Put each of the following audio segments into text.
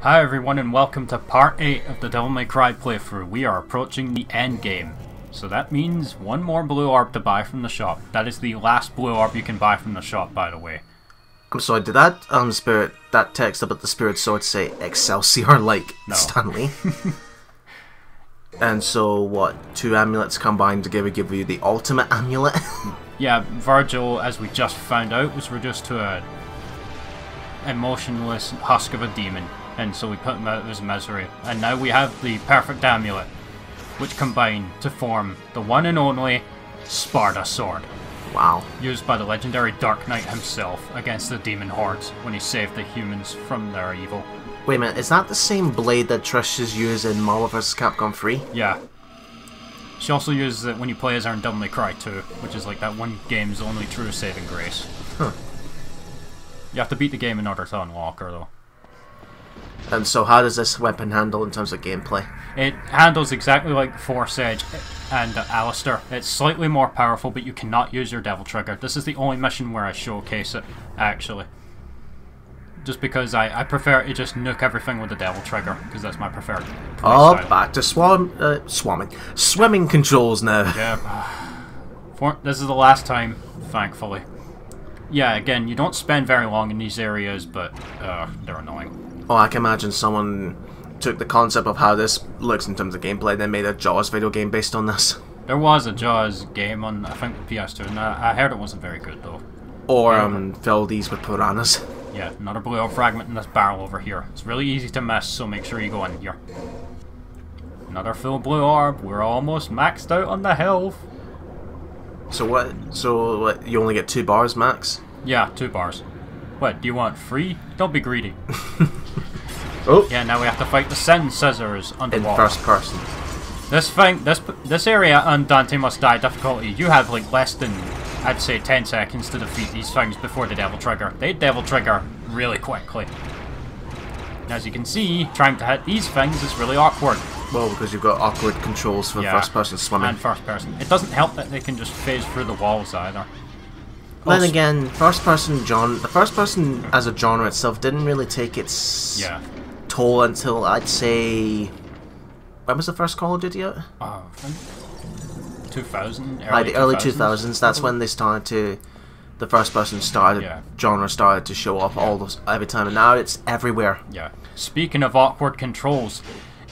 Hi everyone and welcome to part 8 of the Devil May Cry playthrough. We are approaching the end game. So that means one more blue orb to buy from the shop. That is the last blue orb you can buy from the shop, by the way. I'm sorry, did that that text about the spirit sword say Excelsior like No. Stanley? And so what, 2 amulets combined to give you the ultimate amulet? Yeah, Virgil, as we just found out, was reduced to a emotionless husk of a demon. And so we put him out of his misery. And now we have the perfect amulet, which combine to form the one and only Sparda sword. Wow. Used by the legendary Dark Knight himself against the demon hordes when he saved the humans from their evil. Wait a minute, is that the same blade that Trish is used in Marvel vs. Capcom 3? Yeah. She also uses it when you play as her in Devil May Cry 2, which is like that one game's only true saving grace. Huh. You have to beat the game in order to unlock her though. And so how does this weapon handle in terms of gameplay? It handles exactly like Force Edge and Alistair. It's slightly more powerful, but you cannot use your Devil Trigger. This is the only mission where I showcase it, actually. Just because I prefer to just nuke everything with the Devil Trigger, because that's my preferred playstyle. Back to swimming controls now. Yeah. This is the last time, thankfully. Yeah, again, you don't spend very long in these areas, but they're annoying. Oh, I can imagine someone took the concept of how this looks in terms of gameplay, then made a Jaws video game based on this. There was a Jaws game on, I think, PS2, and I heard it wasn't very good, though. Or fill these with piranhas. Yeah, another blue orb fragment in this barrel over here. It's really easy to miss, so make sure you go in here. Another full blue orb. We're almost maxed out on the health. So what, you only get 2 bars max? Yeah, 2 bars. What, do you want free? Don't be greedy. Oh. Yeah, now we have to fight the Sin Scissors underwater. In first person. This area on Dante Must Die difficulty, you have like less than, I'd say, 10 seconds to defeat these things before the Devil Trigger. They Devil Trigger really quickly. And as you can see, trying to hit these things is really awkward. Well, because you've got awkward controls for first person swimming. And first person. It doesn't help that they can just phase through the walls either. Then again, the first person as a genre itself didn't really take its toll until, I'd say, when was the first Call of Duty out? 2000? The early 2000s. That's when they started to, the first person genre started to show up every time, and now it's everywhere. Yeah. Speaking of awkward controls,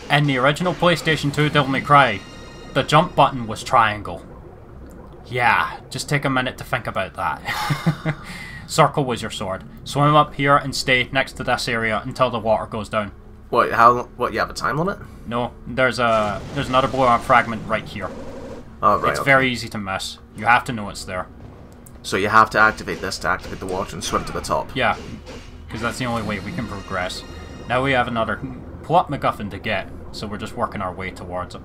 in the original PlayStation 2 Devil May Cry, the jump button was triangle. Yeah, just take a minute to think about that. Circle was your sword. Swim up here and stay next to this area until the water goes down. What, you have a time limit? No, there's another blue orb fragment right here. Oh, right, it's very easy to miss. You have to know it's there. So you have to activate this to activate the water and swim to the top. Yeah, because that's the only way we can progress. Now we have another plot MacGuffin to get, so we're just working our way towards it.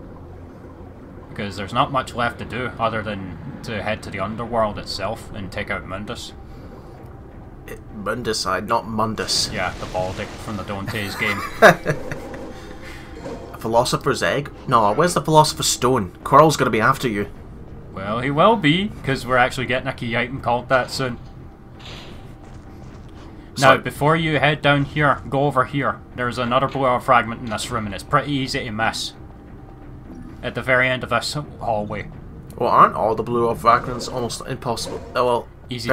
Because there's not much left to do other than to head to the underworld itself and take out Mundus. Mundus, not Mundus. Yeah, the Baltic from the Dante's game. A philosopher's egg? No, where's the philosopher's stone? Quirrell's gonna be after you. Well, he will be, because we're actually getting a key item called that soon. Now, before you head down here, go over here. There's another blue orb fragment in this room, and it's pretty easy to miss. At the very end of this hallway. Well, aren't all the blue orb fragments almost impossible? Oh, well, easy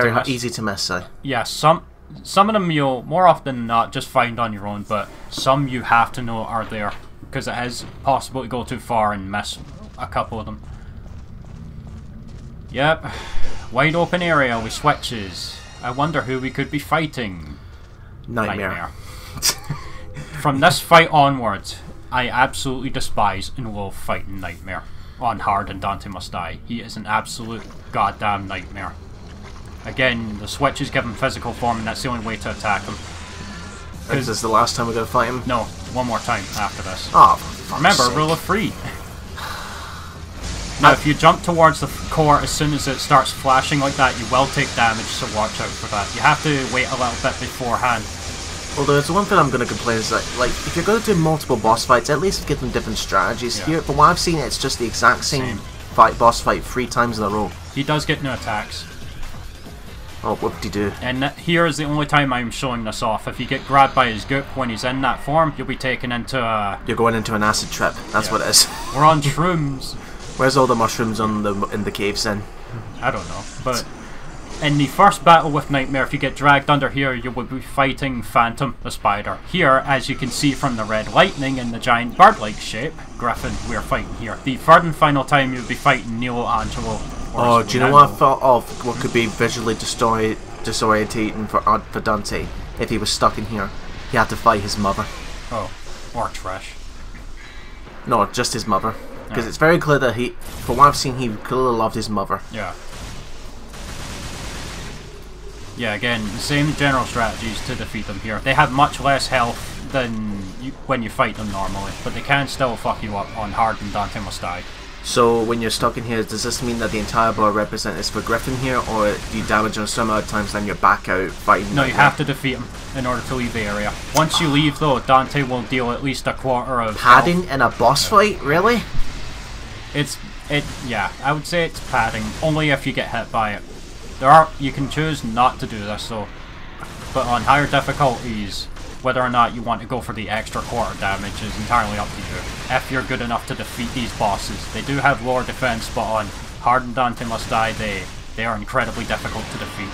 to miss, Yeah, some of them you'll, more often than not, just find on your own, but some you have to know are there, because it is possible to go too far and miss a couple of them. Yep, wide open area with switches. I wonder who we could be fighting. Nightmare. From this fight onwards, I absolutely despise and loathe fighting Nightmare on hard and Dante Must Die. He is an absolute goddamn nightmare. Again, the switches give him physical form, and that's the only way to attack him. Is this the last time we're going to fight him? No, one more time after this. Oh, remember, rule of 3. Now, if you jump towards the core as soon as it starts flashing like that, you will take damage, so watch out for that. You have to wait a little bit beforehand. Although, there's one thing I'm going to complain is that, like, if you're going to do multiple boss fights, at least give them different strategies. Here, from what I've seen, it's just the exact same boss fight 3 times in a row. He does get new attacks. Oh, whoop-de-doo. And here is the only time I'm showing this off. If you get grabbed by his goop when he's in that form, you'll be taken into a... You're going into an acid trip. That's what it is. We're on shrooms. Where's all the mushrooms in the caves then? I don't know. But in the first battle with Nightmare, if you get dragged under here, you will be fighting Phantom, the spider. Here, as you can see from the red lightning and the giant bird-like shape, Griffin, we're fighting here. The third and final time you'll be fighting Nilo Angelo. Oh, do you know what I thought of? What could be visually disorientating for Dante if he was stuck in here? He had to fight his mother. Oh, or Trish. No, just his mother. Because it's very clear that for what I've seen, he clearly loved his mother. Yeah. Yeah, again, the same general strategies to defeat them here. They have much less health than when you fight them normally, but they can still fuck you up on hard and Dante must die. So when you're stuck in here, does this mean that the entire bar represent is for Griffin here, or do you damage him some amount of times then you're back out fighting? No, you have to defeat him in order to leave the area. Once you leave though, Dante will deal at least a quarter of padding health. In a boss fight? Really? Yeah, I would say it's padding, only if you get hit by it. You can choose not to do this though, but on higher difficulties, whether or not you want to go for the extra quarter damage is entirely up to you. If you're good enough to defeat these bosses, they do have lower defense, but on hard and Dante must die, they are incredibly difficult to defeat.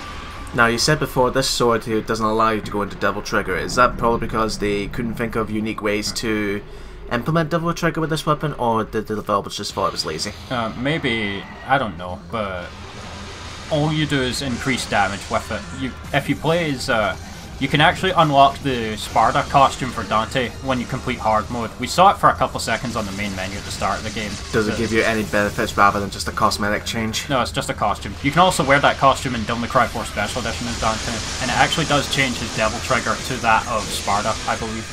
Now you said before this sword here doesn't allow you to go into Devil Trigger. Is that probably because they couldn't think of unique ways to implement Devil Trigger with this weapon, or did the developers just thought it was lazy? Maybe, I don't know, but all you do is increase damage with it. If you play as you can actually unlock the Sparda costume for Dante when you complete hard mode. We saw it for a couple seconds on the main menu at the start of the game. Does it give you any benefits rather than just a cosmetic change? No, it's just a costume. You can also wear that costume in Devil May Cry 4 Special Edition as Dante, and it actually does change his Devil Trigger to that of Sparda, I believe.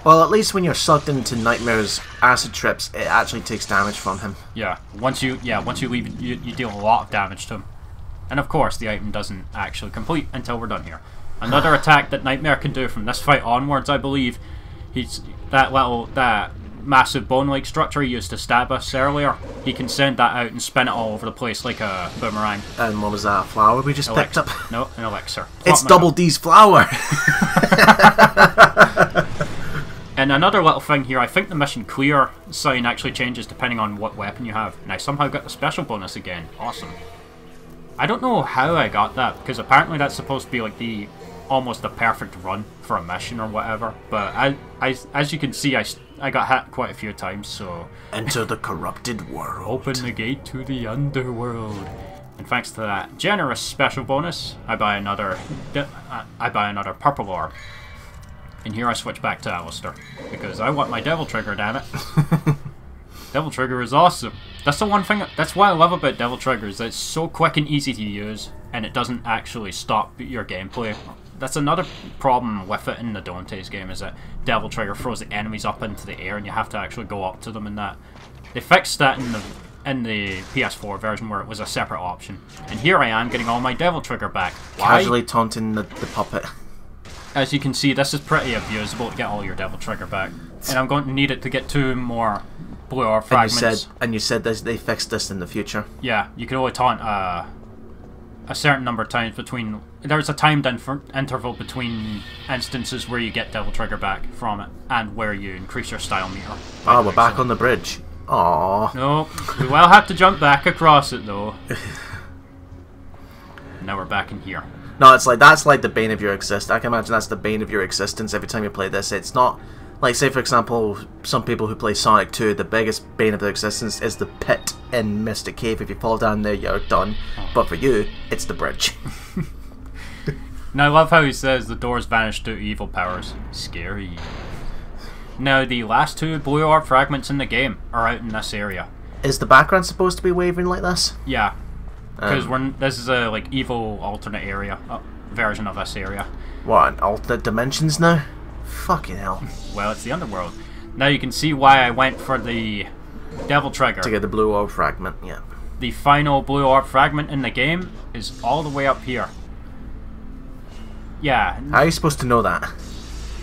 Well, at least when you're sucked into Nightmare's acid trips, it actually takes damage from him. Yeah, once you leave, you deal a lot of damage to him. And of course, the item doesn't actually complete until we're done here. Another attack that Nightmare can do from this fight onwards, I believe, that massive bone-like structure he used to stab us earlier, he can send that out and spin it all over the place like a boomerang. And what was that, a flower we just picked up? No, an elixir. It's Double D's flower! And another little thing here, I think the mission clear sign actually changes depending on what weapon you have. And I somehow got the special bonus again. Awesome. I don't know how I got that, because apparently that's supposed to be like almost the perfect run for a mission or whatever. But as you can see, I got hit quite a few times, so... Enter the corrupted world. Open the gate to the underworld. And thanks to that generous special bonus, I buy another purple orb. And here I switch back to Alistair, because I want my Devil Trigger, damn it. Devil Trigger is awesome. That's the one thing, that's what I love about Devil Trigger, is that it's so quick and easy to use, and it doesn't actually stop your gameplay. That's another problem with it in the Dante's game, is that Devil Trigger throws the enemies up into the air and you have to actually go up to them in that. They fixed that in the PS4 version where it was a separate option. And here I am getting all my Devil Trigger back. Why? Casually taunting the puppet. As you can see, this is pretty abusable to get all your Devil Trigger back. And I'm going to need it to get 2 more blue orb fragments. And you said they fixed this in the future. Yeah, you can only taunt a certain number of times between... There's a timed interval between instances where you get Devil Trigger back from it, and where you increase your style meter. Oh, we're back on the bridge. Aww. No, we will have to jump back across it though. Now we're back in here. No, it's like, that's like the bane of your existence. I can imagine that's the bane of your existence every time you play this. It's not... Like, say for example, some people who play Sonic 2, the biggest bane of their existence is the pit in Mystic Cave. If you fall down there, you're done. But for you, it's the bridge. Now I love how he says the doors vanish due to evil powers. Scary. Now the last 2 blue orb fragments in the game are out in this area. Is the background supposed to be wavering like this? Yeah. Because this is a like evil alternate area, version of this area. What, alternate dimensions now? Fucking hell. Well, it's the underworld. Now you can see why I went for the Devil Trigger. To get the blue orb fragment, yeah. The final blue orb fragment in the game is all the way up here. Yeah. How are you supposed to know that?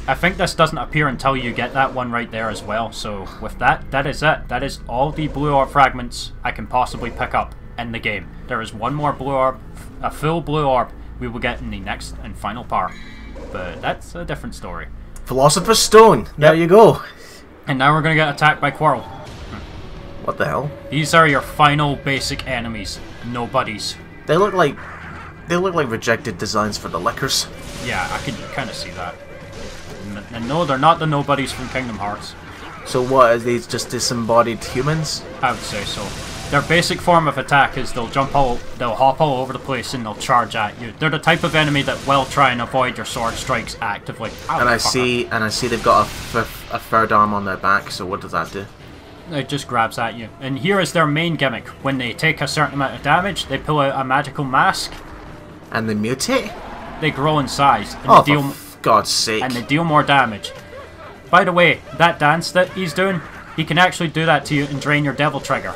I think this doesn't appear until you get that one right there as well. So with that, that is it. That is all the blue orb fragments I can possibly pick up in the game. There is one more blue orb, a full blue orb, we will get in the next and final part. But that's a different story. Philosopher's Stone. There you go. And now we're going to get attacked by Quirrell. What the hell? These are your final basic enemies. Nobodies. They look like rejected designs for the Lickers. Yeah, I can kind of see that. And no, they're not the nobodies from Kingdom Hearts. So what, are these just disembodied humans? I would say so. Their basic form of attack is they'll hop all over the place and they'll charge at you. They're the type of enemy that will try and avoid your sword strikes actively. Ow, and I see they've got a third arm on their back. So what does that do? It just grabs at you. And here is their main gimmick. When they take a certain amount of damage, they pull out a magical mask. And they mutate? They grow in size. And oh, they deal, for God's sake. And they deal more damage. By the way, that dance that he's doing, he can actually do that to you and drain your devil trigger.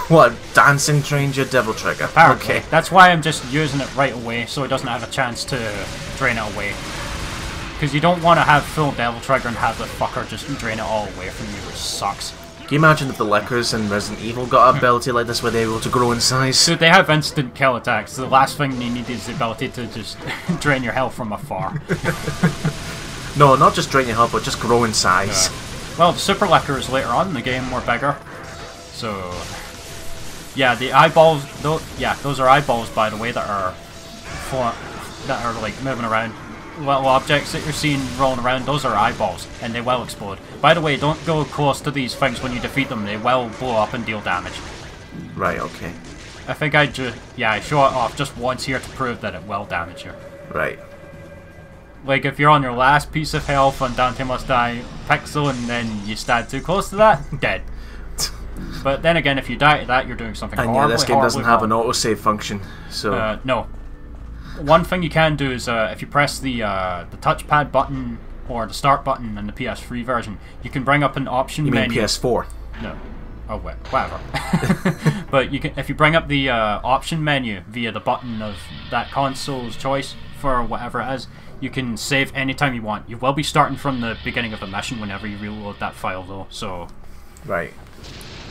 What? Dancing drains your devil trigger? Apparently. Okay. That's why I'm just using it right away, so he doesn't have a chance to drain it away. Because you don't want to have full devil trigger and have the fucker just drain it all away from you, which sucks. Can you imagine if the Lickers in Resident Evil got an ability like this where they're able to grow in size? Dude, they have instant kill attacks. The last thing you need is the ability to just drain your health from afar. No, not just drain your health, but just grow in size. Well, the Super Lickers later on in the game were bigger. So, yeah, the eyeballs, those are eyeballs, by the way, that are like moving around. Little objects that you're seeing rolling around, those are eyeballs, and they will explode. By the way, don't go close to these things when you defeat them, they will blow up and deal damage. Right, okay. I think I show it off just once here to prove that it will damage you. Right. Like, if you're on your last piece of health on Dante Must Die Pixel and then you stand too close to that, dead. But then again, if you die to that, you're doing something horribly, this game doesn't have an autosave function, so... no. One thing you can do is, if you press the touchpad button or the start button in the PS3 version, you can bring up an option menu. You mean PS4? No. Oh, wait, whatever. But you can, if you bring up the option menu via the button of that console's choice for whatever it is, you can save anytime you want. You will be starting from the beginning of the mission whenever you reload that file, though, so... Right.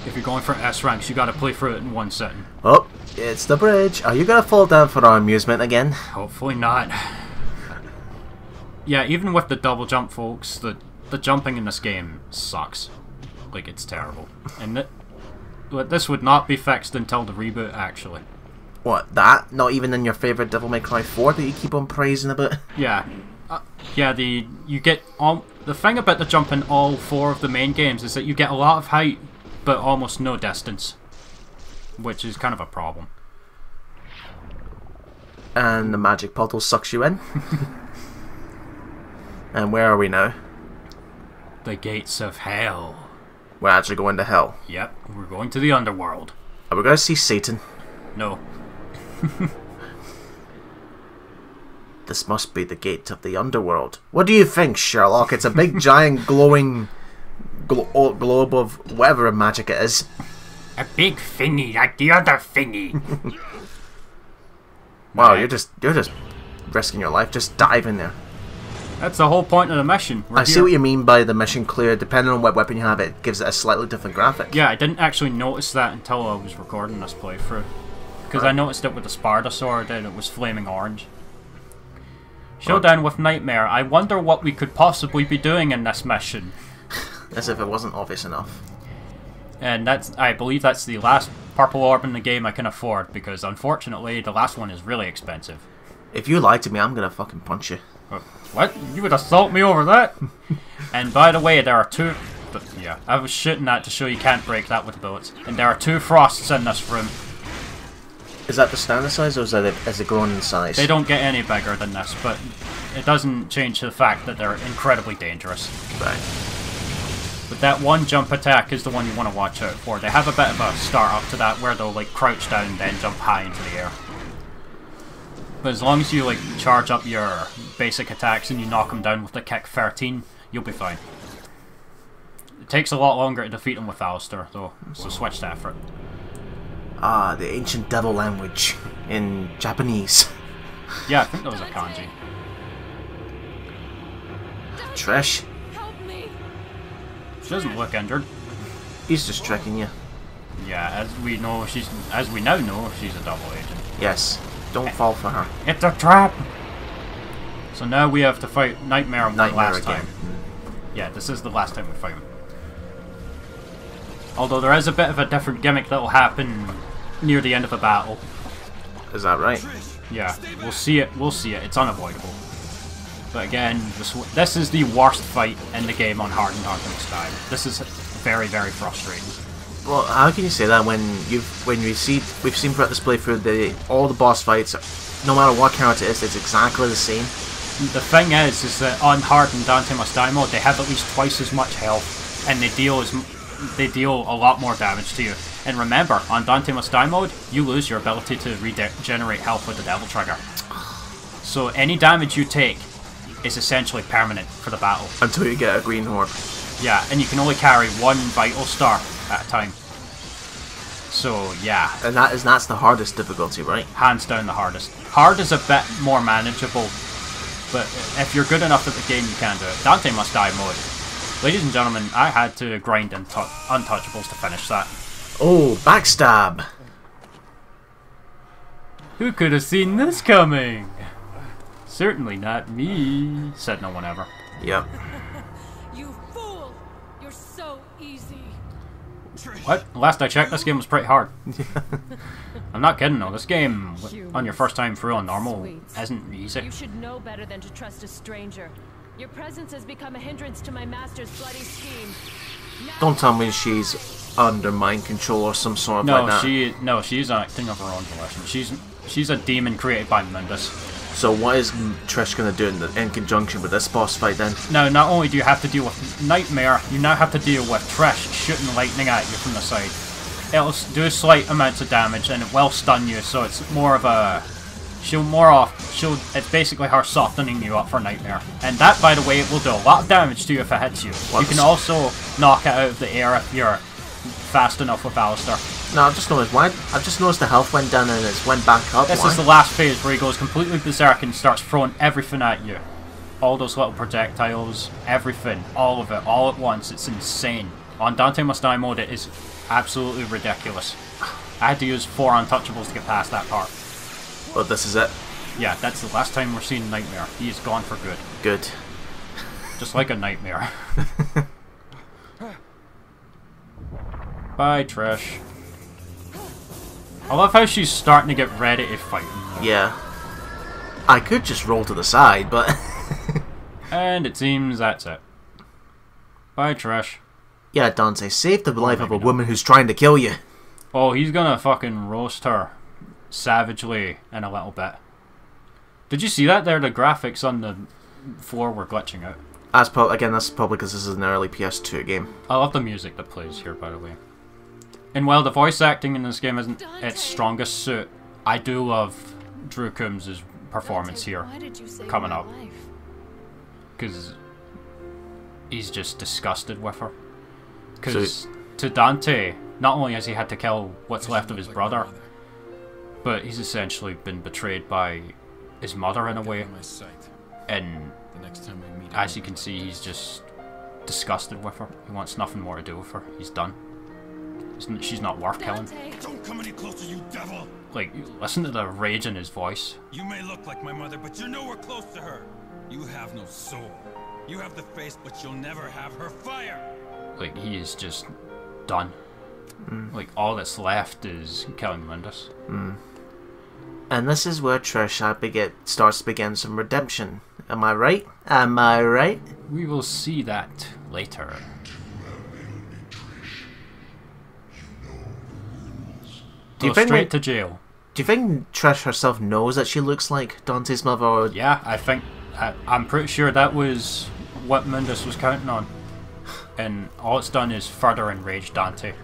If you're going for S ranks, you gotta play through it in one sitting. Oh, it's the bridge. Are you gonna fall down for our amusement again? Hopefully not. Yeah, even with the double jump, folks, the jumping in this game sucks. Like, it's terrible. And this would not be fixed until the reboot, actually. What, that? Not even in your favourite Devil May Cry 4 that you keep on praising about? Yeah. The thing about the jump in all four of the main games is that you get a lot of height, but almost no distance. Which is kind of a problem. And the magic portal sucks you in. And where are we now? The gates of hell. We're actually going to hell. Yep, we're going to the underworld. Are we going to see Satan? No. This must be the gate of the underworld. What do you think, Sherlock? It's a big giant glowing globe of whatever magic it is. A big thingy like the other thingy. Wow, you're just risking your life. Just dive in there. That's the whole point of the mission. I see what you mean by the mission clear. Depending on what weapon you have, it gives it a slightly different graphic. Yeah, I didn't actually notice that until I was recording this playthrough. Because I noticed it with the Sparda sword and it was flaming orange. Showdown with Nightmare. I wonder what we could possibly be doing in this mission. As if it wasn't obvious enough. And I believe that's the last purple orb in the game I can afford, because unfortunately the last one is really expensive. If you lie to me, I'm gonna fucking punch you. What? You would assault me over that? And by the way, there are two... Yeah, I was shooting that to show you can't break that with bullets. And there are two frosts in this room. Is that the standard size, or is it growing in size? They don't get any bigger than this, but it doesn't change the fact that they're incredibly dangerous. Right. But that one jump attack is the one you want to watch out for. They have a bit of a start up to that where they'll like crouch down and then jump high into the air. But as long as you like charge up your basic attacks and you knock them down with the kick 13, you'll be fine. It takes a lot longer to defeat them with Alistair though, so switch to effort. Ah, the ancient devil language in Japanese. Yeah, I think that was a kanji. Trish. She doesn't look injured. He's just tricking you. Yeah, as we now know, she's a double agent. Yes. Don't fall for her. It's a trap! So now we have to fight Nightmare one Nightmare last again. time. Yeah, this is the last time we fight him. Although there is a bit of a different gimmick that will happen near the end of the battle. Is that right? Yeah, we'll see it. We'll see it. It's unavoidable. But again, this is the worst fight in the game on hard and style. This is very, very frustrating. Well, how can you say that when we've seen throughout this playthrough all the boss fights, no matter what character it is, it's exactly the same. The thing is that on hard and Dante Must Die mode, they have at least twice as much health, and they deal a lot more damage to you. And remember, on Dante Must Die mode, you lose your ability to regenerate health with the Devil Trigger. So any damage you take is essentially permanent for the battle. Until you get a green orb. Yeah, and you can only carry one vital star at a time. So yeah. And that's the hardest difficulty, right? Hands down the hardest. Hard is a bit more manageable, but if you're good enough at the game, you can do it. Dante Must Die mode. Ladies and gentlemen, I had to grind untouchables to finish that. Oh, backstab! Who could have seen this coming? Certainly not me, said no one ever. Yep. You fool! You're so easy. What? Last I checked, this game was pretty hard. I'm not kidding though, this game, on your first time through on normal, isn't easy. You should know better than to trust a stranger. Your presence has become a hindrance to my master's bloody scheme. Now Don't tell me she's under mind control or some sort of No, like that. she's acting of her own volition. She's a demon created by Mundus. So what is Trish going to do in conjunction with this boss fight then? Now, not only do you have to deal with Nightmare, you now have to deal with Trish shooting lightning at you from the side. It'll do slight amounts of damage and it will stun you, so it's more of a... It's basically her softening you up for Nightmare. And that, by the way, will do a lot of damage to you if it hits you. You can also knock it out of the air if you're fast enough with Alistair. No, I've just noticed the health went down and it went back up. This is the last phase where he goes completely berserk and starts throwing everything at you. All those little projectiles, everything, all of it, all at once. It's insane. On Dante Must Die mode, it is absolutely ridiculous. I had to use 4 untouchables to get past that part. But this is it. Yeah, that's the last time we're seeing Nightmare. He is gone for good. Good. Just like a nightmare. Bye, Trish. I love how she's starting to get ready to fight. Yeah. I could just roll to the side, but... And it seems that's it. Bye, Trish. Yeah, Dante, save the life of a maybe not. woman who's trying to kill you. Oh, he's gonna fucking roast her savagely in a little bit. Did you see that there? The graphics on the floor were glitching out. That's probably because this is an early PS2 game. I love the music that plays here, by the way. And while the voice acting in this game isn't its strongest suit, I do love Drew Coombs' performance here why did you save coming my up. life? Because he's just disgusted with her. Because to Dante, not only has he had to kill what's left of his brother, but he's essentially been betrayed by his mother in a way. And as you can see, he's just disgusted with her. He wants nothing more to do with her. He's done. She's not worth killing. Don't come any closer, you devil! Like, listen to the rage in his voice. You may look like my mother, but you're nowhere close to her. You have no soul. You have the face, but you'll never have her fire. Like, he is just done. Like, all that's left is killing Mundus. And this is where Trish starts to begin some redemption. Am I right? Am I right? We will see that later. Do you Go think straight to jail. Do you think Trish herself knows that she looks like Dante's mother? Or... Yeah, I'm pretty sure that was what Mundus was counting on. And all it's done is further enrage Dante.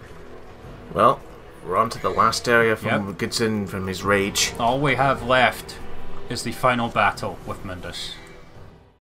Well, we're on to the last area from Yep. Goodson from his rage. All we have left is the final battle with Mundus.